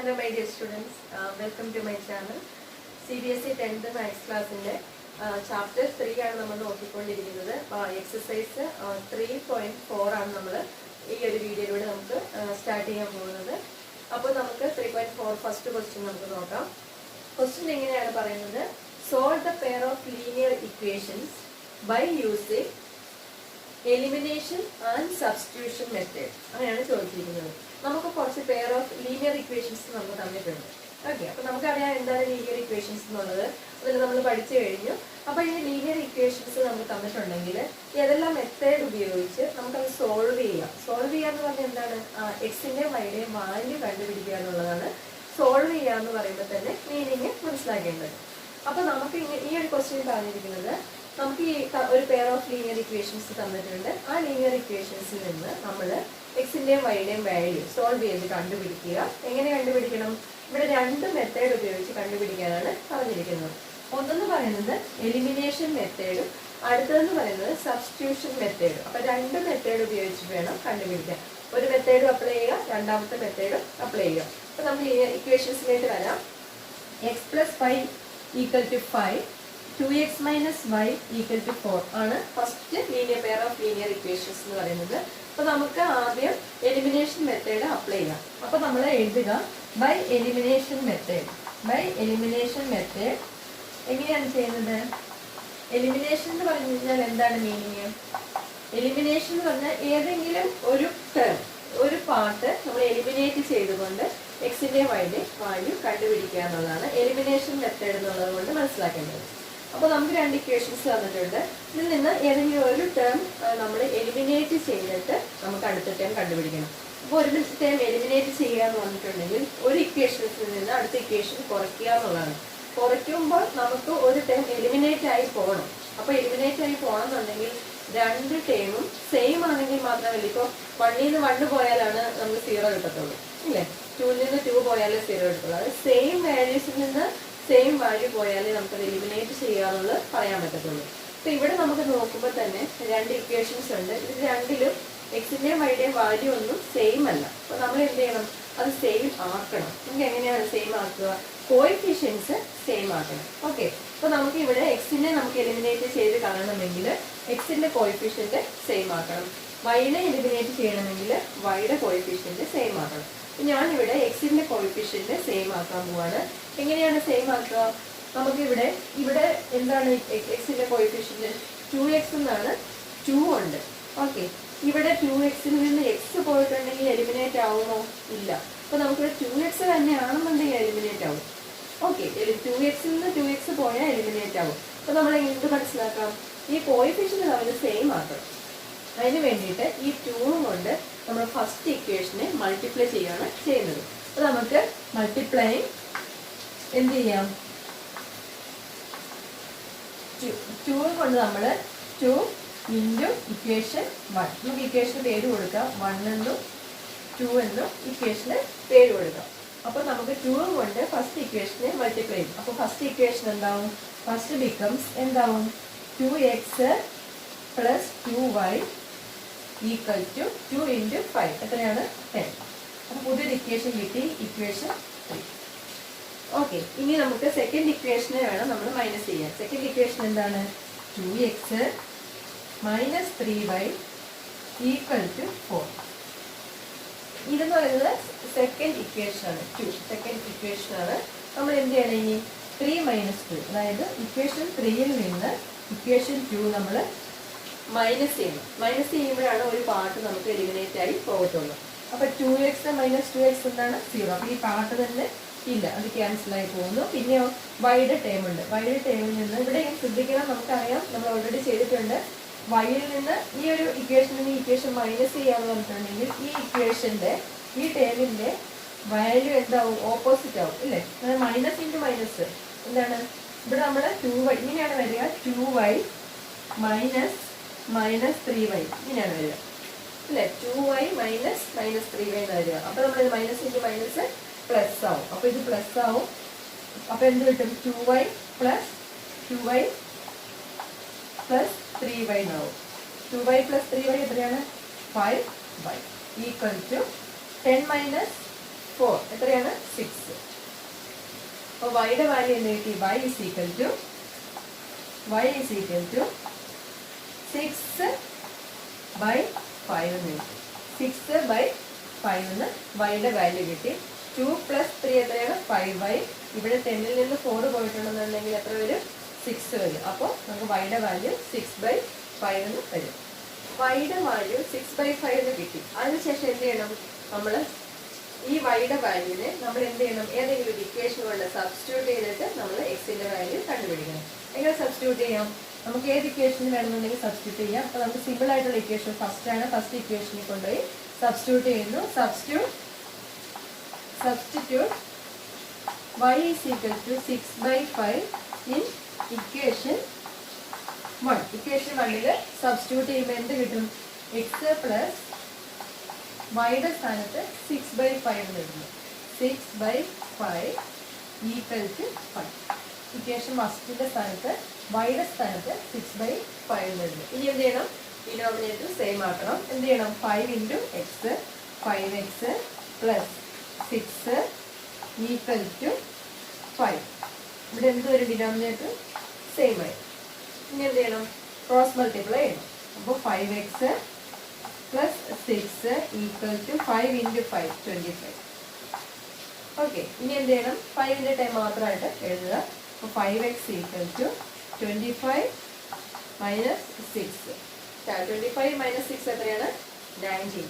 Hello my dear students, welcome to my channel. CBSE 10th Maths class in chapter 3 ആണ് നമ്മൾ നോക്കിക്കൊണ്ടിരിക്കുന്നത്. Exercise 3.4 ആണ് നമ്മൾ ഈ ഒരു വീഡിയോയിലൂടെ നമുക്ക് സ്റ്റാർട്ട് ചെയ്യാൻ പോകുന്നത്. അപ്പോൾ നമുക്ക് 3.4 ഫസ്റ്റ് ക്വസ്റ്റ്യൻ നമുക്ക് നോക്കാം. ക്വസ്റ്റ്യൻ എങ്ങനെയാണ് പറയുന്നത്? Solve the pair of linear equations by using elimination and substitution method അങ്ങനെയാണ് ചോദിച്ചിരിക്കുന്നത്. നമുക്ക് കുറച്ച് പെയർ ഓഫ് ലീനിയർ ഇക്വേഷൻസ് നമുക്ക് തന്നിട്ടുണ്ട്. ഓക്കെ, അപ്പൊ നമുക്കറിയാം എന്താണ് ലീനിയർ ഇക്വേഷൻസ് എന്നുള്ളത്. അതിൽ നമ്മൾ പഠിച്ചു കഴിഞ്ഞു. അപ്പൊ ഈ ലീനിയർ ഇക്വേഷൻസ് നമുക്ക് തന്നിട്ടുണ്ടെങ്കിൽ ഏതെല്ലാം മെത്തേഡ് ഉപയോഗിച്ച് നമുക്കത് സോൾവ് ചെയ്യാം. സോൾവ് ചെയ്യാന്ന് പറഞ്ഞാൽ എന്താണ്? എക്സിന്റെയും വൈയുടെയും വാല്യൂ കണ്ടുപിടിക്കുക എന്നുള്ളതാണ് സോൾവ് ചെയ്യുക എന്ന് പറയുമ്പോൾ തന്നെ മീനിങ് മനസ്സിലാക്കേണ്ടത്. അപ്പൊ നമുക്ക് ഈ ഒരു ക്വസ്റ്റ്യൻ പറഞ്ഞിരിക്കുന്നത്, നമുക്ക് ഈ ഒരു പെയർ ഓഫ് ലീനിയർ ഇക്വേഷൻസ് തന്നിട്ടുണ്ട്. ആ ലീനിയർ ഇക്വേഷൻസിൽ നിന്ന് നമ്മൾ എക്സിന്റെയും വൈയുടെയും വാല്യൂ സോൾവ് ചെയ്ത് കണ്ടുപിടിക്കുക. എങ്ങനെ കണ്ടുപിടിക്കണം? ഇവിടെ രണ്ട് മെത്തേഡ് ഉപയോഗിച്ച് കണ്ടുപിടിക്കാനാണ് പറഞ്ഞിരിക്കുന്നത്. ഒന്നെന്ന് പറയുന്നത് എലിമിനേഷൻ മെത്തേഡും അടുത്തതെന്ന് പറയുന്നത് സബ്സ്റ്റിറ്റ്യൂഷൻ മെത്തേഡും. അപ്പൊ രണ്ട് മെത്തേഡ് ഉപയോഗിച്ച് വേണം കണ്ടുപിടിക്കാൻ. ഒരു മെത്തേഡും അപ്ലൈ ചെയ്യുക, രണ്ടാമത്തെ മെത്തേഡും അപ്ലൈ ചെയ്യുക. അപ്പൊ നമ്മൾ ഇക്വേഷൻസിലേക്ക് വരാം. X plus 5 equal to 5, 2x minus y equal to 4 ആണ് first linear pair of linear equations എന്ന് പറയുന്നത്. അപ്പൊ നമുക്ക് ആദ്യം എലിമിനേഷൻ മെത്തേഡ് അപ്ലൈ ചെയ്യാം. അപ്പൊ നമ്മൾ എഴുതുക by elimination method. By elimination method എങ്ങനെയാണ് ചെയ്യുന്നത്? എലിമിനേഷൻ എന്ന് പറഞ്ഞു കഴിഞ്ഞാൽ എന്താണ് മീനിങ്? എലിമിനേഷൻ എന്ന് പറഞ്ഞാൽ ഏതെങ്കിലും ഒരു ടേം, ഒരു പാർട്ട് നമ്മൾ എലിമിനേറ്റ് ചെയ്തുകൊണ്ട് എക്സിന്റെ വൈയുടെ വാല്യൂ കണ്ടുപിടിക്കുക എന്നുള്ളതാണ് എലിമിനേഷൻ മെത്തേഡ് എന്നുള്ളത് കൊണ്ട് മനസ്സിലാക്കേണ്ടത്. അപ്പോൾ നമുക്ക് രണ്ട് ഇക്വേഷൻസ് തന്നിട്ടുണ്ട്. ഇതിൽ നിന്ന് ഏതെങ്കിലും ഒരു ടേം നമ്മൾ എലിമിനേറ്റ് ചെയ്തിട്ട് നമുക്ക് അടുത്ത ടേം കണ്ടുപിടിക്കണം. അപ്പോൾ ഒരു ടേം എലിമിനേറ്റ് ചെയ്യുക എന്ന് പറഞ്ഞിട്ടുണ്ടെങ്കിൽ ഒരു ഇക്വേഷൻസിൽ നിന്ന് അടുത്ത ഇക്വേഷൻ കുറയ്ക്കുക എന്നുള്ളതാണ്. കുറയ്ക്കുമ്പോൾ നമുക്ക് ഒരു ടേം എലിമിനേറ്റ് ആയി പോകണം. അപ്പോൾ എലിമിനേറ്റ് ആയി പോകണമെന്നുണ്ടെങ്കിൽ രണ്ട് ടേമും സെയിം ആണെങ്കിൽ മാത്രമല്ല. ഇപ്പോൾ 1ൽ നിന്ന് 1 പോയാലാണ് നമുക്ക് 0 കിട്ടത്തുള്ളൂ, ഇല്ലേ? 2ൽ നിന്ന് 2 പോയാലേ 0 കിട്ടത്തുള്ളൂ. അത് സെയിം വാല്യൂസിൽ നിന്ന് സെയിം വാല്യൂ പോയാലേ നമുക്കത് എലിമിനേറ്റ് ചെയ്യാന്നുള്ളത് പറയാൻ പറ്റത്തുള്ളൂ. അപ്പൊ ഇവിടെ നമുക്ക് നോക്കുമ്പോൾ തന്നെ രണ്ട് ഇക്വേഷൻസ് ഉണ്ട്. ഇത് രണ്ടിലും എക്സിന്റെയും വൈയുടെയും വാല്യൂ ഒന്നും സെയിം അല്ല. അപ്പൊ നമ്മൾ എന്ത് ചെയ്യണം? അത് സെയിം ആക്കണം. നമുക്ക് എങ്ങനെയാണ് സെയിം ആക്കുക? കോഎഫിഷ്യൻസ് സെയിം ആക്കണം. ഓക്കെ, അപ്പൊ നമുക്ക് ഇവിടെ എക്സിനെ നമുക്ക് എലിമിനേറ്റ് ചെയ്ത് കളയണമെങ്കിൽ എക്സിന്റെ കോഎഫിഷ്യന്റ് സെയിം ആക്കണം. വൈനെ എലിമിനേറ്റ് ചെയ്യണമെങ്കിൽ വൈയുടെ കോഎഫിഷ്യന്റ് സെയിം ആക്കണം. ഞാനിവിടെ എക്സിന്റെ കോഎഫിഷ്യന്റ് സെയിം ആക്കാൻ പോവാണ്. എങ്ങനെയാണ് സെയിം ആക്കുക? നമുക്ക് ഇവിടെ എന്താണ് എക്സിന്റെ കോഎഫിഷ്യന്റ്? 2x എന്നാണ്. 2 ഉണ്ട്. ഓക്കെ, ഇവിടെ 2xൽ നിന്ന് എക്സ് പോയിട്ടുണ്ടെങ്കിൽ എലിമിനേറ്റ് ആവുമോ? ഇല്ല. അപ്പൊ നമുക്കിവിടെ 2x തന്നെയാണെന്നുണ്ടെങ്കിൽ എലിമിനേറ്റ് ആവും. ഓക്കെ, 2xൽ നിന്ന് 2x പോയാൽ എലിമിനേറ്റ് ആവും. അപ്പൊ നമ്മൾ എന്ത് മനസ്സിലാക്കാം? ഈ കോഎഫിഷ്യന്റ് തമ്മിൽ സെയിം ആക്കണം. അതിന് വേണ്ടിയിട്ട് ഈ 2 കൊണ്ട് നമ്മൾ ഫസ്റ്റ് ഇക്വേഷനെ മൾട്ടിപ്ലൈ ചെയ്യുകയാണ് ചെയ്യുന്നത്. അപ്പൊ നമുക്ക് മൾട്ടിപ്ലൈ എന്ത് ചെയ്യാം? 2 കൊണ്ട് നമ്മൾ 2 ഇൻറ്റു ഇക്വേഷൻ 1. നമുക്ക് ഇക്വേഷന് പേര് കൊടുക്കാം. 1 എന്നും 2 എന്നും ഇക്വേഷന് പേര് കൊടുക്കാം. അപ്പൊ നമുക്ക് 2 കൊണ്ട് ഫസ്റ്റ് ഇക്വേഷനെ മൾട്ടിപ്ലൈ ചെയ്യും. അപ്പൊ ഫസ്റ്റ് ഇക്വേഷൻ എന്താവും? ഫസ്റ്റ് ബിക്കംസ് എന്താവും? 2x plus 2y equal to 2 into 5 എത്രയാണ്? 10. അപ്പൊ പുതിയൊരു ഇക്വേഷൻ കിട്ടി, ഇക്വേഷൻ 3. ഓക്കെ, ഇനി നമുക്ക് സെക്കൻഡ് ഇക്വേഷനെ വേണം നമ്മൾ മൈനസ് ചെയ്യാൻ. സെക്കൻഡ് ഇക്വേഷൻ എന്താണ്? 2x minus 3y equal to 4. ഇതെന്ന് പറയുന്നത് സെക്കൻഡ് ഇക്വേഷൻ ആണ്. സെക്കൻഡ് ഇക്വേഷൻ ആണ്. നമ്മൾ എന്ത് ചെയ്യണം? ഇനി 3 മൈനസ് 2, അതായത് ഇക്വേഷൻ 3യിൽ നിന്ന് ഇക്വേഷൻ 2 നമ്മൾ മൈനസ് ചെയ്യണം. മൈനസ് ചെയ്യുമ്പോഴാണ് ഒരു പാർട്ട് നമുക്ക് എലിമിനേറ്റ് ആയി പോകത്തുള്ളൂ. അപ്പൊ 2x മൈനസ് 2x എന്താണ്? 0. അപ്പൊ ഈ പാർട്ട് തന്നെ ഇല്ല, അത് ക്യാൻസൽ ആയി പോകുന്നു. പിന്നെയോ വൈയുടെ ടേം ഉണ്ട്. വൈയുടെ ടേമിൽ നിന്ന് ഇവിടെ ശ്രദ്ധിക്കണം, നമുക്കറിയാം, നമ്മൾ ഓൾറെഡി ചെയ്തിട്ടുണ്ട്. വൈയിൽ നിന്ന് ഈ ഒരു ഇക്വേഷനിൽ നിന്ന് ഇക്വേഷൻ മൈനസ് ചെയ്യാന്ന് പറഞ്ഞിട്ടുണ്ടെങ്കിൽ ഈ ഇക്വേഷന്റെ ഈ ടേമിന്റെ വാല്യൂ എന്താവും? ഓപ്പോസിറ്റ് ആവും, ഇല്ലേ? മൈനസ് ഇൻറ്റു മൈനസ് എന്താണ്? ഇവിടെ നമ്മൾ 2y ഇങ്ങനെയാണ് വരിക. 2y മൈനസ് 3y ഇങ്ങനെയാണ് വരിക, അല്ലേ? 2y മൈനസ് 3y എന്ന് വരിക. അപ്പൊ നമ്മൾ മൈനസ് ഇൻറ്റു മൈനസ് പ്ലസ് ആവും. അപ്പൊ ഇത് പ്ലസ് ആവും. അപ്പൊ എന്ത് കിട്ടും? 2y പ്ലസ് 3y എന്നാവും. 2y പ്ലസ് 3y എത്രയാണ്? 5y ഈക്വൽ ടു 10 മൈനസ് 4 എത്രയാണ് 6. അപ്പോൾ വൈയുടെ വാല്യൂ എന്ന് കിട്ടി y is equal to 6/5 എന്ന് കിട്ടി. 6/5 എന്ന് വൈയുടെ വാല്യൂ കിട്ടി. 2 + 3 എത്രയാണ് 5y. ഇവിടെ 10ൽ നിന്ന് 4 പോയിട്ടുണ്ടെന്നുണ്ടെങ്കിൽ എത്ര വരും 6 വരും. അപ്പോൾ നമുക്ക് വൈയുടെ വാല്യൂ 6/5 എന്ന് വരും. വൈയുടെ വാല്യൂ 6/5 എന്ന് കിട്ടി. അതിനുശേഷം എന്ത് ചെയ്യണം, നമ്മൾ ഈ വൈയുടെ വാല്യൂവിനെ നമ്മൾ എന്ത് ചെയ്യണം, ഏതെങ്കിലും ഒരു ഇക്വേഷൻ കൊണ്ട് സബ്സ്റ്റിറ്റ്യൂട്ട് ചെയ്തിട്ട് നമ്മൾ എക്സിന്റെ വാല്യൂ കണ്ടുപിടിക്കണം. എങ്ങനെ സബ്സ്റ്റിറ്റ്യൂട്ട് ചെയ്യാം, നമുക്ക് ഏത് ഇക്വേഷൻ വേണമെന്നുണ്ടെങ്കിൽ സബ്സ്റ്റിറ്റ്യൂട്ട് ചെയ്യാം. അപ്പോൾ നമുക്ക് സിമ്പിൾ ആയിട്ടുള്ള ഇക്വേഷൻ ഫസ്റ്റ് ഇക്വേഷനിൽ കൊണ്ടുപോയി സബ്സ്റ്റിറ്റ്യൂട്ട് ചെയ്യുന്നു. Substitute y is equal to 6/5 in equation 1. Equation 1ൽ സബ്സ്റ്റിറ്റ്യൂട്ട് ചെയ്യുമ്പോൾ എന്ത് കിട്ടും, x പ്ലസ് വൈയുടെ സ്ഥാനത്ത് 6/5 എന്ന് കിട്ടുന്നു. 6/5 ഈക്വൽ ടു 5. ഇക്വേഷൻ ഫസ്റ്റിന്റെ സ്ഥാനത്ത് വൈയുടെ സ്ഥാനത്ത് 6/5 എന്ന് കിട്ടുന്നു. ഇനി എന്ത് ചെയ്യണം, ഡിനോമിനേറ്റർ സെയിം ആക്കണം. എന്ത് ചെയ്യണം, 5 × x 5x plus 6 equal to 5. ഇവിടെ എന്ത് വരും, ഡിനോമിനേറ്റർ സെയിം ആയി. ഇനി എന്ത് ചെയ്യണം, ക്രോസ് മൾട്ടിപ്ലൈ ചെയ്യണം. അപ്പോൾ 5x plus 6 equal to 5 × 5 25. Okay, ഇനി എന്ത് ചെയ്യണം, 5ന്റെ ടൈം മാത്രമായിട്ട് എഴുതുക. അപ്പോൾ 5x equal to 25 minus 6. 25 minus 6 എത്രയാണ് 19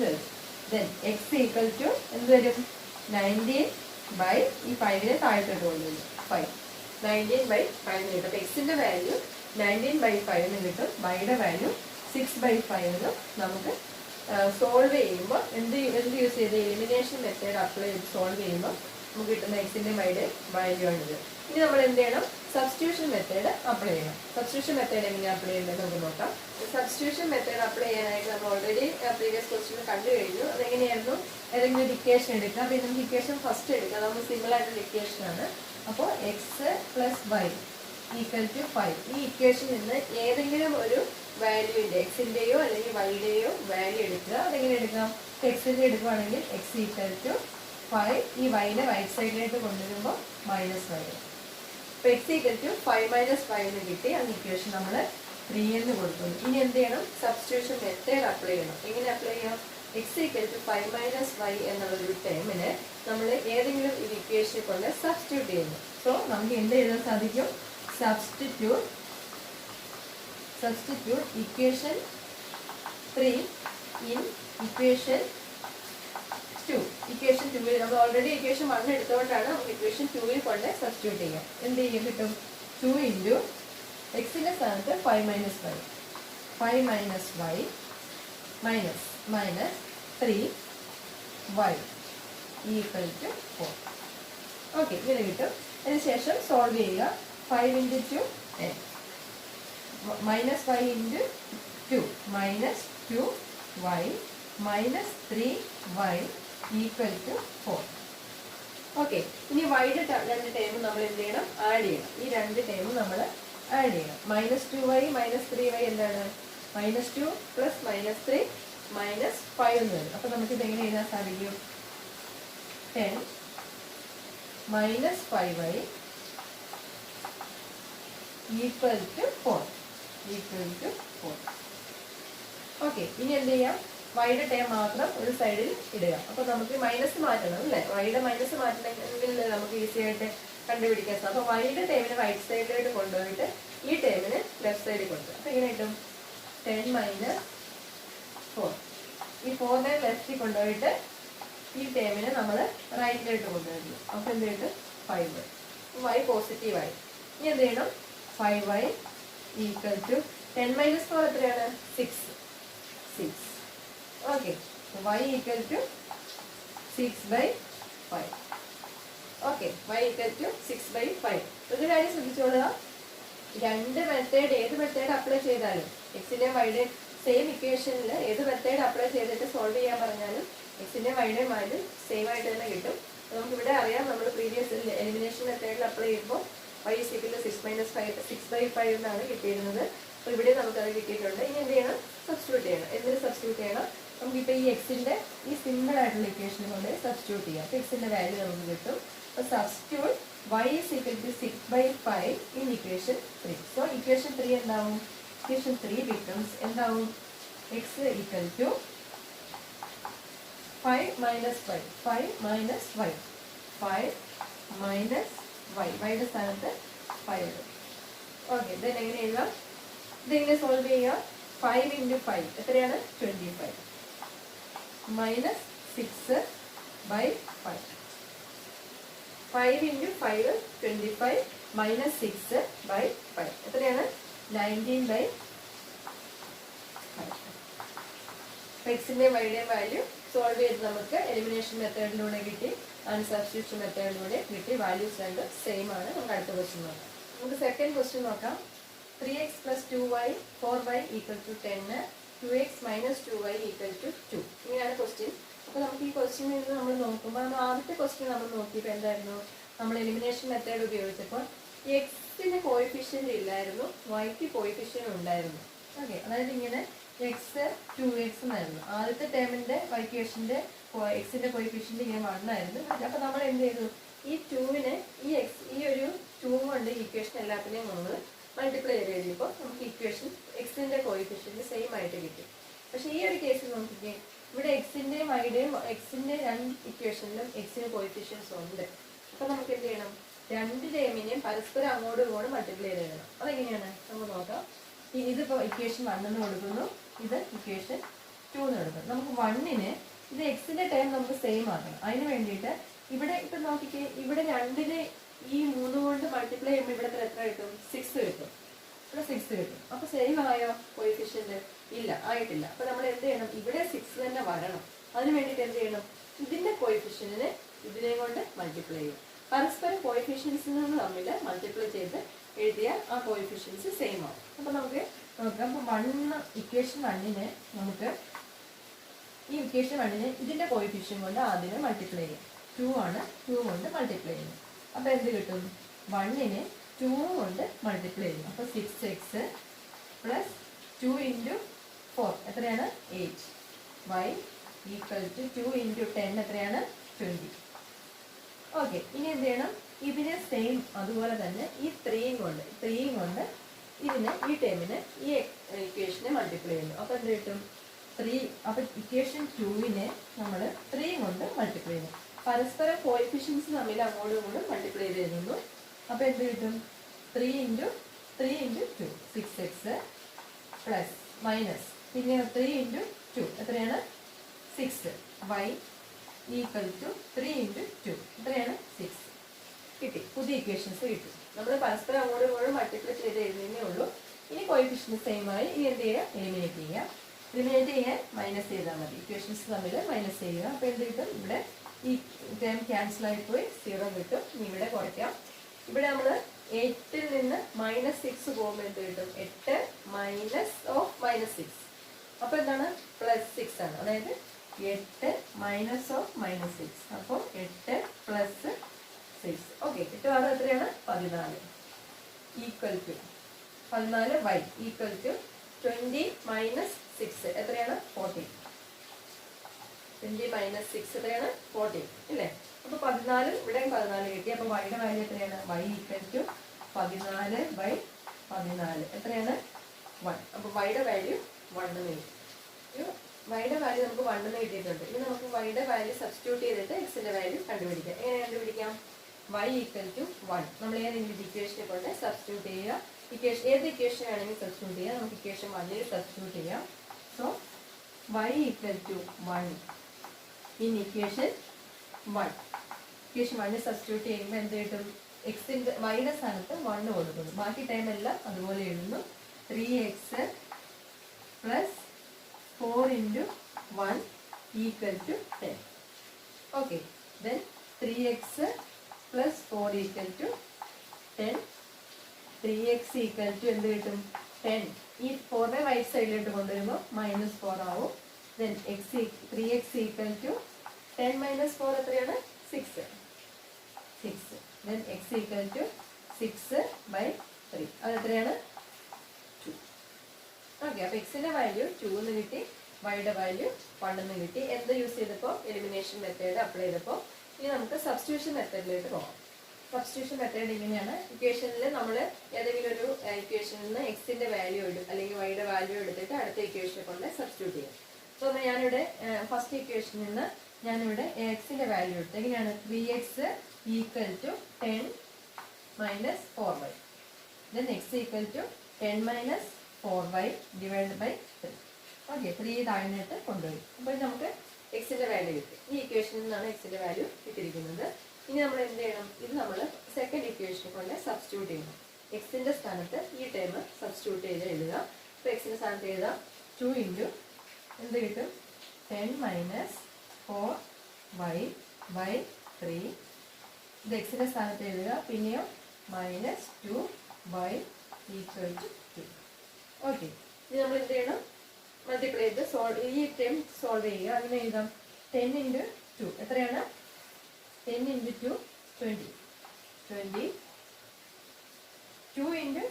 വരും. ദെൻ x ഈക്വൽ ടു എന്ത് വരും, 19/, ഈ 5നെ താഴത്തോട്ട് കൊണ്ടുവരും 5. 19/5 കിട്ടും. അപ്പോൾ എക്സിന്റെ വാല്യൂ 19/5 എന്ന് കിട്ടും. വൈയുടെ വാല്യൂ 6/5 എന്ന് നമുക്ക് സോൾവ് ചെയ്യുമ്പോൾ എന്ത് യൂസ് ചെയ്ത് എലിമിനേഷൻ മെത്തേഡ് അപ്ലൈ ചെയ്ത് സോൾവ് ചെയ്യുമ്പോൾ നമുക്ക് കിട്ടുന്ന എക്സിന്റെ വൈയുടെ വാല്യൂ ആണിത്. ഇനി നമ്മൾ എന്ത് ചെയ്യണം, സബ്സ്റ്റിറ്റ്യൂഷൻ മെത്തേഡ് അപ്ലൈ ചെയ്യണം. സബ്സ്റ്റിറ്റ്യൂഷൻ മെത്തേഡ് എങ്ങനെയാണ് അപ്ലൈ ചെയ്യുന്നത് നമുക്ക് നോക്കാം. സബ്സ്റ്റിറ്റ്യൂഷൻ മെത്തേഡ് അപ്ലൈ ചെയ്യാനായിട്ട് നമ്മൾ ഓൾറെഡി പ്രീവിയസ് ക്വസ്റ്റ്യൻ കണ്ടു കഴിഞ്ഞു. അതെങ്ങനെയായിരുന്നു, ഏതെങ്കിലും ഒരു ഇക്വേഷൻ എടുക്കുക. അപ്പോൾ നമുക്ക് ഇക്വേഷൻ ഫസ്റ്റ് എടുക്കുക. നമ്മൾ സിമ്പിൾ ആയിട്ടുള്ള ഇക്വേഷൻ ആണ്. അപ്പോൾ x + y ഈക്വൽ ടു 5. ഈ ഇക്വേഷനിൽ നിന്ന് ഏതെങ്കിലും ഒരു വാല്യൂവിൻ്റെ എക്സിൻ്റെയോ അല്ലെങ്കിൽ വൈയുടെയോ വാല്യൂ എടുക്കുക. അതെങ്ങനെ എടുക്കാം, എക്സിൻ്റെ എടുക്കുകയാണെങ്കിൽ x ഈക്വൽ ടു 5. ഈ വൈനെ റൈറ്റ് സൈഡിലേക്ക് കൊണ്ടുവരുമ്പോൾ -5. അപ്പോൾ x ഈക്വൽ ടു 5 - 5 എന്ന് കിട്ടി. ആ ഇക്വേഷൻ നമ്മൾ 3 എന്ന് കൊടുക്കുന്നു. ഇനി എന്ത് ചെയ്യണം, സബ്സ്റ്റിറ്റ്യൂഷൻ മെത്തേഡ് അപ്ലൈ ചെയ്യണം. എങ്ങനെ അപ്ലൈ ചെയ്യാം, x ഈക്വൽ ടു 5 - y എന്നുള്ളൊരു ടേമിനെ നമ്മൾ ഏതെങ്കിലും ഒരു ഇക്വേഷനെ കൊണ്ട് സബ്സ്റ്റിറ്റ്യൂട്ട് ചെയ്യുന്നു. സോ നമുക്ക് എന്ത് എഴുതാൻ സാധിക്കും, substitute equation 3 in equation 2. Equation 2ൽ നമ്മൾ ഓൾറെഡി ഇക്വേഷൻ 1 എടുത്തുകൊണ്ടാണ് നമുക്ക് ഇക്വേഷൻ 2ൽ കൊണ്ട് സബ്സ്റ്റിറ്റ്യൂട്ട് ചെയ്യാം. എന്ത് ചെയ്യും, കിട്ടും 2 × എക്സിന്റെ സ്ഥാനത്ത് 5 - 5 5 - y minus 3y equal to 4. Okay, ഇങ്ങനെ കിട്ടും. അതിനുശേഷം സോൾവ് ചെയ്യുക. 5 × 2 -y × 2 -2y -3y equal to 4. Okay, ഇനി വൈയുടെ രണ്ട് ടേമും നമ്മൾ എന്ത് ചെയ്യണം, ആഡ് ചെയ്യണം. ഈ രണ്ട് ടേമും നമ്മൾ ആഡ് ചെയ്യണം. -2y -3y എന്താണ്, -2 + -3 -5 എന്ന് വരും. അപ്പോൾ നമുക്കിത് എങ്ങനെ എഴുതാൻ സാധിക്കും, 10 - 5y ഈക്വൽ ടു 4. ഓക്കെ, ഇനി എന്ത് ചെയ്യാം, വൈയുടെ ടേം മാത്രം ഒരു സൈഡിൽ ഇടുക. അപ്പോൾ നമുക്ക് മൈനസ് മാറ്റണം അല്ലേ, വൈയുടെ മൈനസ് മാറ്റണമെങ്കിൽ നമുക്ക് ഈസി ആയിട്ട് കണ്ടുപിടിക്കാൻ സാധിക്കും. അപ്പോൾ വൈയുടെ ടേമിന് റൈറ്റ് സൈഡിലോട്ട് കൊണ്ടുപോയിട്ട് ഈ ടേമിന് ലെഫ്റ്റ് സൈഡിൽ കൊണ്ടുപോകും. അപ്പോൾ എങ്ങനെ കിട്ടും, 10 - 4. ഈ 4നെ ലെഫ്റ്റിൽ കൊണ്ടുപോയിട്ട് ഈ ടേമിനെ നമ്മൾ റൈറ്റിലോട്ട് കൊണ്ടുവരുന്നു. അപ്പോൾ എന്ത് കിട്ടും, 5y. y പോസിറ്റീവായി. ഇനി എന്ത് ചെയ്യണം, 5y ഈക്വൽ ടു 10 - 4 എത്രയാണ്, 6. Okay, y equal to 6/5. Okay, y equal to 6/5. ഒരു കാര്യം ശ്രദ്ധിച്ചോളുക, രണ്ട് മെത്തേഡ് ഏത് മെത്തേഡ് അപ്ലൈ ചെയ്താലും എക്സിന്റെ വൈയുടെ സെയിം ഇക്വേഷനിൽ ഏത് മെത്തേഡ് അപ്ലൈ ചെയ്തിട്ട് സോൾവ് ചെയ്യാൻ പറഞ്ഞാലും എക്സിന്റെ വൈയുടെ വാല്യൂ സെയിം ആയിട്ട് തന്നെ കിട്ടും. നമുക്കിവിടെ അറിയാം, നമ്മൾ പ്രീവിയസ് എലിമിനേഷൻ മെത്തേഡിൽ അപ്ലൈ ചെയ്യുമ്പോൾ y = 6/5 എന്നാണ് കിട്ടിയിരുന്നത്. അപ്പോൾ ഇവിടെ നമുക്കത് കിട്ടിയിട്ടുണ്ട്. ഇനി എന്ത് ചെയ്യണം, സബ്സ്റ്റിറ്റ്യൂട്ട് ചെയ്യണം. എന്തിന് സബ്സ്റ്റിറ്റ്യൂട്ട് ചെയ്യണം, നമുക്കിപ്പോൾ ഈ എക്സിൻ്റെ ഈ സിമ്പിൾ ആയിട്ടുള്ള ഇക്വേഷൻ കൊണ്ട് സബ്സ്റ്റിറ്റ്യൂട്ട് ചെയ്യാം. അപ്പോൾ എക്സിൻ്റെ വാല്യൂ നമുക്ക് കിട്ടും. അപ്പോൾ substitute y is equal to 6/5 in equation 3. So equation 3 എന്താവും? Equation 3 becomes എന്താവും? x equal to 5 minus 5. 5 minus y. 5 minus y. y സ്ഥാനത്ത് 5 ഇടും. ഓക്കെ, then എങ്ങനെ എഴുതാം? ഇതെങ്ങനെ സോൾവ് ചെയ്യുക? 5 into 5 എത്രയാണ്? 25 minus 6/5. 5 into 5 25 minus 6/5 എത്രയാണ്? 19/5. എക്സിൻ്റെയും വൈയുടെയും വാല്യൂ സോൾവ് ചെയ്ത് നമുക്ക് എലിമിനേഷൻ മെത്തേഡിലൂടെ കിട്ടി, ആൻഡ് സബ്സ്റ്റിറ്റ്യൂഷൻ മെത്തേഡിലൂടെ കിട്ടി. വാല്യൂസ് രണ്ടും സെയിം ആണ്. നമുക്ക് അടുത്ത ക്വസ്റ്റ്യൻ നോക്കാം. നമുക്ക് സെക്കൻഡ് ക്വസ്റ്റ്യൻ നോക്കാം. 3x plus 2y 4y equal to 10, 2x minus 2y equal to 2. ഇങ്ങനെയാണ് ക്വസ്റ്റ്യൻ. അപ്പോൾ നമുക്ക് ഈ ക്വസ്റ്റ്യനിൽ നിന്ന് നമ്മൾ നോക്കുമ്പോൾ ആദ്യത്തെ ക്വസ്റ്റ്യൻ നമ്മൾ നോക്കിയപ്പോൾ എന്തായിരുന്നു? നമ്മൾ എലിമിനേഷൻ മെത്തേഡ് ഉപയോഗിച്ചപ്പോൾ എക്സിന് കോയിഫിഷ്യൻ്റ് ഇല്ലായിരുന്നു, വൈക്ക് കോയിഫിഷ്യൻ്റ് ഉണ്ടായിരുന്നു. ഓക്കെ, അതായത് ഇങ്ങനെ എക്സ് 2x എന്നായിരുന്നു. ആദ്യത്തെ ടേമിൻ്റെ വൈക്വേഷൻ്റെ എക്സിൻ്റെ കോയിഫിഷ്യൻ്റ് ഇങ്ങനെ 1 ആയിരുന്നു. അപ്പോൾ നമ്മൾ എന്ത് ചെയ്തു? ഈ 2വിനെ ഈ ഒരു 2 കൊണ്ട് ഇക്വേഷൻ എല്ലാത്തിനെയും നമ്മൾ മൾട്ടിപ്ലൈ ചെയ്ത് എഴുതിയപ്പോൾ നമുക്ക് ഇക്വേഷൻ എക്സിൻ്റെ കോയിഫിഷ്യൻ്റ് സെയിം ആയിട്ട് കിട്ടി. പക്ഷേ ഈ ഒരു കേസിൽ നോക്കിക്കേ, ഇവിടെ എക്സിൻ്റെയും വൈയുടെയും എക്സിൻ്റെ രണ്ട് ഇക്വേഷനിലും എക്സിന് കോയിഫിഷ്യൻസ് ഉണ്ട്. അപ്പോൾ നമുക്ക് എന്ത് ചെയ്യണം? രണ്ട് ടേമിനെയും പരസ്പരം അങ്ങോട്ടും ഇങ്ങോട്ടും മൾട്ടിപ്ലൈ ചെയ്ത് എഴുതണം. അതെങ്ങനെയാണ് നമുക്ക് നോക്കാം. ഇതിപ്പോൾ ഇക്വേഷൻ 1 എന്ന് കൊടുക്കുന്നു, ഇത് ഇക്വേഷൻ 2 എന്ന് കൊടുക്കുന്നു. നമുക്ക് 1ന് ഇത് എക്സിൻ്റെ ടേം നമുക്ക് സെയിം ആക്കണം. അതിന് വേണ്ടിയിട്ട് ഇവിടെ ഇപ്പം നോക്കിക്കേ, ഇവിടെ 2ന് ഈ 3 കൊണ്ട് മൾട്ടിപ്ലൈ ചെയ്യുമ്പോൾ ഇവിടെ എത്ര കിട്ടും? 6 കിട്ടും. ഇവിടെ 6 കിട്ടും. അപ്പോൾ സെയിം ആയോ കോയിഫിഷ്യൻ്റ്? ഇല്ല, ആയിട്ടില്ല. അപ്പോൾ നമ്മൾ എന്ത് ചെയ്യണം? ഇവിടെ 6 തന്നെ വരണം. അതിന് വേണ്ടിയിട്ട് എന്ത് ചെയ്യണം? ഇതിൻ്റെ കോയിഫിഷ്യൻറ്റിനെ ഇതിനെയും കൊണ്ട് മൾട്ടിപ്ലൈ ചെയ്യും. പരസ്പരം കോയിഫിഷ്യൻസിൽ നിന്ന് തമ്മിൽ മൾട്ടിപ്ലൈ ചെയ്ത് എഴുതിയ ആ കോയിഫിഷ്യൻസ് സെയിം ആവും. അപ്പോൾ നമുക്ക് നോക്കാം. അപ്പോൾ ഇക്വേഷൻ 1നെ നമുക്ക് ഈ ഇക്വേഷൻ 1നെ ഇതിൻ്റെ കോയിഫിഷ്യൻ കൊണ്ട് ആദ്യമേ മൾട്ടിപ്ലൈ ചെയ്യാം. 2 ആണ്, 2 കൊണ്ട് മൾട്ടിപ്ലൈ ചെയ്യും. അപ്പോൾ എന്ത് കിട്ടും? 1നെ 2 കൊണ്ട് മൾട്ടിപ്ലൈ ചെയ്യും. അപ്പോൾ 6x പ്ലസ് 2 into 4 എത്രയാണ്? 8. y ഈക്വൽ ടു 2 into 10 എത്രയാണ്? 20. ഓക്കെ, ഇനി എന്ത് ചെയ്യണം? ഇതിനെ സെയിം അതുപോലെ തന്നെ ഈ 3യും കൊണ്ട് ഇതിനെ ഈ ടേമിന് ഈ ഇക്വേഷനെ മൾട്ടിപ്ലൈ ചെയ്യുന്നു. അപ്പോൾ എന്ത് കിട്ടും? 3. അപ്പോൾ ഇക്വേഷൻ 2വിനെ നമ്മൾ 3 കൊണ്ട് മൾട്ടിപ്ലൈ ചെയ്യുന്നു. പരസ്പരം കോയിഫിഷ്യൻസ് തമ്മിൽ അങ്ങോട്ടും ഇങ്ങോട്ടും മൾട്ടിപ്ലൈ ചെയ്ത് എഴുതുന്നു. അപ്പോൾ എന്ത് കിട്ടും? 3 into 2 6x പ്ലസ് മൈനസ് പിന്നെ 3 into 2 എത്രയാണ്? 6. y ഈക്വൽ ടു 3 into 2 എത്രയാണ്? 6 കിട്ടി. പുതിയ ഇക്വേഷൻസ് കിട്ടി. നമ്മൾ പരസ്പരം അങ്ങോട്ടും ഇങ്ങോട്ടും മൾട്ടിപ്ലൈ ചെയ്ത് എഴുതുന്നേ ഉള്ളൂ. ഇനി കോയിഫിഷ്യൻസ് സെയിം ആയി. ഇനി എന്ത് ചെയ്യുക? എലിമിനേറ്റ് ചെയ്യുക. എലിമിനേറ്റ് ചെയ്യാൻ മൈനസ് ചെയ്താൽ മതി. ഇക്വേഷൻസ് തമ്മിൽ മൈനസ് ചെയ്യുക. അപ്പോൾ എന്ത് കിട്ടും? ഇവിടെ ഈ ടേം ക്യാൻസൽ ആയിപ്പോയി 0 കിട്ടും. ഇനി ഇവിടെ കുറയ്ക്കാം. ഇവിടെ നമ്മൾ 8ൽ നിന്ന് -6 പോകുമ്പോൾ എന്ത് കിട്ടും? 8 മൈനസ് ഓഫ് -6. അപ്പോൾ എന്താണ്? +6 ആണ്. അതായത് 8 മൈനസ് ഓഫ് -6. അപ്പോൾ 8 പ്ലസ് 6. ഓക്കെ, കിട്ടുവാണ് എത്രയാണ്? 14 equal to 14y equal to 20 minus 6 എത്രയാണ്? 14. 20 മൈനസ് 6 എത്രയാണ്? 14 അല്ലേ? അപ്പോൾ 14 ഇവിടെയും 14 കിട്ടി. അപ്പോൾ വൈയുടെ വാല്യൂ എത്രയാണ്? y ഈക്വൽ ടു 14/14 എത്രയാണ്? 1. അപ്പോൾ വൈയുടെ വാല്യൂ 1 എന്ന് കിട്ടി. വൈയുടെ വാല്യൂ നമുക്ക് 1 എന്ന് കിട്ടിയിട്ടുണ്ട്. ഇനി നമുക്ക് വൈയുടെ വാല്യൂ സബ്സ്റ്റിറ്റ്യൂട്ട് ചെയ്തിട്ട് എക്സിൻ്റെ വാല്യൂ കണ്ടുപിടിക്കാം. എങ്ങനെ കണ്ടുപിടിക്കാം? y ഈക്വൽ ടു 1 നമ്മൾ ഏതെങ്കിലും ഇക്വേഷനെ കൊണ്ട് സബ്സ്റ്റിറ്റ്യൂട്ട് ചെയ്യുക. ഏത് ഇക്വേഷൻ ആണെങ്കിൽ സബ്സ്റ്റിറ്റ്യൂട്ട് ചെയ്യാം. നമുക്ക് ഇക്വേഷൻ 1ൽ സബ്സ്റ്റിറ്റ്യൂട്ട് ചെയ്യാം. So y equal to 1 in equation 1. Equation 1 substitute ചെയ്യുമ്പോൾ എന്ത് കിട്ടും? എക്സിൻ്റെ വൈയുടെ സ്ഥാനത്ത് 1 കൊടുക്കുന്നു. ബാക്കി ടൈം എല്ലാം അതുപോലെ എഴുതുന്നു. 3x plus 4 into 1 equal to 10. Okay, then 3x plus 4 equal to 10. 3x equal to എന്ത് കിട്ടും? 10. ഈ 4നെ റൈറ്റ് സൈഡിലോട്ട് കൊണ്ടുവരുമ്പോൾ -4 ആവും. Then 3x equal to 10 minus 4 എത്രയാണ്? 6. Then x equal to 6/3. അത് എത്രയാണ്? 2. ഓക്കെ, അപ്പോൾ എക്സിൻ്റെ വാല്യൂ 2 എന്ന് കിട്ടി. വൈയുടെ വാല്യൂ 1 എന്ന് കിട്ടി. എന്ത് യൂസ് ചെയ്തപ്പോൾ? എലിമിനേഷൻ മെത്തേഡ് അപ്ലൈ ചെയ്തപ്പോൾ. ഇനി നമുക്ക് സബ്സ്റ്റിറ്റ്യൂഷൻ മെത്തേഡിലേക്ക് പോകാം. സബ്സ്റ്റിറ്റ്യൂഷൻ മെത്തേഡ് ഇങ്ങനെയാണ്. ഇക്വേഷനിൽ നമ്മൾ ഏതെങ്കിലും ഒരു ഇക്വേഷനിൽ നിന്ന് എക്സിന്റെ വാല്യൂ എടുക്കും, അല്ലെങ്കിൽ വൈയുടെ വാല്യൂ എടുത്തിട്ട് അടുത്ത ഇക്വേഷനെ കൊണ്ട് സബ്സ്റ്റിറ്റ്യൂട്ട് ചെയ്യും. സോ ഞാനിവിടെ ഫസ്റ്റ് ഇക്വേഷനിൽ നിന്ന് ഞാനിവിടെ എക്സിന്റെ വാല്യൂ എടുത്തു. എങ്ങനെയാണ്? 3x equal to 10 minus 4y. Then x equal to 10 minus 4y divide by 3. Okay, 3 താഴ്ന്നിട്ട് കൊണ്ടുപോയി. അപ്പോൾ നമുക്ക് എക്സിന്റെ വാല്യൂ കിട്ടി. ഈ ഇക്വേഷനിൽ നിന്നാണ് എക്സിന്റെ വാല്യൂ കിട്ടിയിരിക്കുന്നത്. ഇനി നമ്മൾ എന്ത് ചെയ്യണം? ഇത് നമ്മൾ സെക്കൻഡ് ഇക്വേഷനെ കൊണ്ട് സബ്സ്റ്റിറ്റ്യൂട്ട് ചെയ്യണം. എക്സിന്റെ സ്ഥാനത്ത് ഈ ടേം സബ്സ്റ്റിറ്റ്യൂട്ട് ചെയ്ത് എഴുതുക. അപ്പോൾ എക്സിന്റെ സ്ഥാനത്ത് എഴുതാം 2 ഇൻറ്റു എന്ത് കിട്ടും? 10 മൈനസ് 4y ബൈ 3. ഇത് എക്സിന്റെ സ്ഥാനത്ത് എഴുതുക. പിന്നെയോ minus 2y equal to 2. Okay, ഇനി നമ്മൾ എന്ത് ചെയ്യണം? മൾട്ടിപ്ലൈ ചെയ്ത് ഈ ടേം സോൾവ് ചെയ്യുക. അങ്ങനെ എഴുതാം 10 ഇൻറ്റു 2 എത്രയാണ്? 10 into 2 20. 20 2 into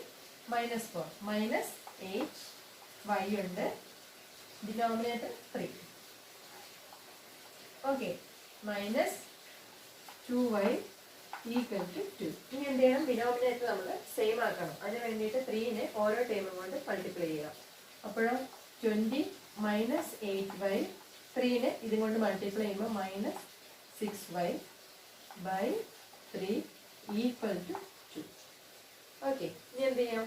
minus 4 minus 8y ഉണ്ട്. Denominator 3. Okay, minus 2y equal to 2. ഇനി എന്ത് ചെയ്യണം? ഡിനോമിനേറ്റർ നമ്മൾ സെയിം ആക്കണം. അതിന് വേണ്ടിയിട്ട് 3നെ ഓരോ ടേമും കൊണ്ട് മൾട്ടിപ്ലൈ ചെയ്യുക. അപ്പോഴും 20 മൈനസ് 8y 3നെ ഇതും കൊണ്ട് മൾട്ടിപ്ലൈ ചെയ്യുമ്പോൾ minus 6y by 3 equal to 2. Okay, ഇനി എന്ത് ചെയ്യാം?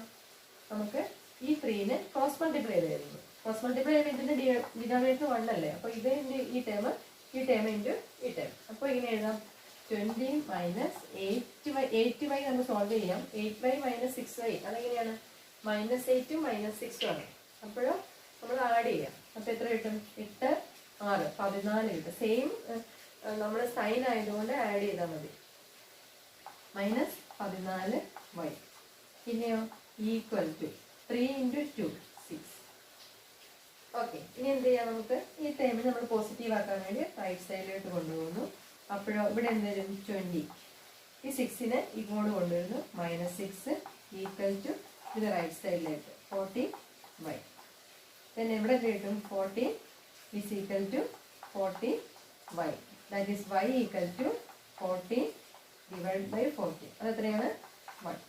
നമുക്ക് ഈ 3നെ ക്രോസ് മൾട്ടിപ്ലൈ ചെയ്തായിരുന്നു. ക്രോസ് മൾട്ടിപ്ലൈ ചെയ്യുമ്പോൾ ഇതിന്റെ ഡിനോമിനേറ്റർ 1 അല്ലേ? അപ്പോൾ ഇതിന്റെ ഈ ടേം ഇൻറ്റു ഈ ടേം. അപ്പോൾ ഇങ്ങനെ എഴുതാം 20 മൈനസ് 8y നമുക്ക് സോൾവ് ചെയ്യാം. 8y മൈനസ് 6y അതെങ്ങനെയാണ്? മൈനസ് 8ഉം മൈനസ് 6ഉം ആണ്. അപ്പോഴും നമ്മൾ ആഡ് ചെയ്യാം. അപ്പോൾ എത്ര കിട്ടും? 8 6 14 കിട്ടും. സെയിം നമ്മൾ സൈൻ ആയതുകൊണ്ട് ആഡ് ചെയ്താൽ മതി. Minus 14y. പിന്നെയോ ഈക്വൽ ടു 3 ഇൻറ്റു 2 6. ഓക്കെ, ഇനി എന്ത് ചെയ്യാം? നമുക്ക് ഈ ടൈമിൽ നമ്മൾ പോസിറ്റീവ് ആക്കാൻ വേണ്ടി റൈറ്റ് സൈഡിലോട്ട് കൊണ്ടുപോകുന്നു. അപ്പോഴോ ഇവിടെ എന്ത് വരും? 20. ഈ 6നെ ഇങ്ങോട്ട് കൊണ്ടുവരുന്നു. മൈനസ് 6 ഈക്വൽ ടു ഇത് റൈറ്റ് സൈഡിലേക്ക് 40y. then ഇവിടെ കിട്ടും 40 is equal to 40y. that is y equal to 40 divided by 40. അത് എത്രയാണ്? 1.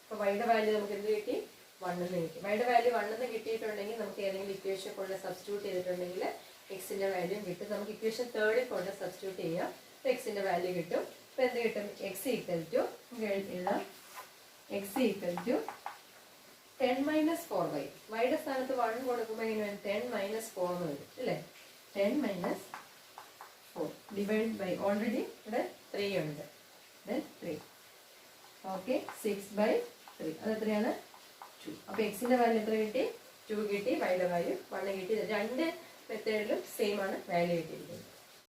അപ്പോൾ വൈയുടെ വാല്യൂ നമുക്ക് എന്ത് കിട്ടി? 1 എന്ന് കിട്ടി. വൈയുടെ വാല്യൂ 1 എന്ന് കിട്ടിയിട്ടുണ്ടെങ്കിൽ നമുക്ക് ഏതെങ്കിലും ഇക്വേഷൻ കൊണ്ട് സബ്സ്റ്റിറ്റ്യൂട്ട് ചെയ്തിട്ടുണ്ടെങ്കിൽ എക്സിന്റെ വാല്യൂ കിട്ടും. നമുക്ക് ഇക്വേഷൻ 3 കൊണ്ട് സബ്സ്റ്റിറ്റ്യൂട്ട് ചെയ്യാം. എക്സിന്റെ വാല്യൂ കിട്ടും. അപ്പോൾ എന്ത് കിട്ടും? എക്സ് ഈക്വൽ ടു എഴുതാം. X equal to 10 minus 4y. വൈയുടെ സ്ഥാനത്ത് 1 കൊടുക്കുമ്പോൾ എങ്ങനെ? 10 മൈനസ് 4 എന്ന് വരും അല്ലേ? 10 മൈനസ് 4 ഡിവൈഡ് ബൈ ഓൾറെഡി ഇവിടെ 3 ഉണ്ട്. ദെൻ 3. ഓക്കെ, 6 ബൈ 3 അത് എത്രയാണ്? 2. അപ്പോൾ എക്സിന്റെ വാല്യൂ എത്ര കിട്ടി? 2 കിട്ടി. വൈയുടെ വാല്യൂ 1 കിട്ടി. രണ്ട് മെത്തേഡിലും സെയിം ആണ് വാല്യൂ കിട്ടിയിരിക്കുന്നത്.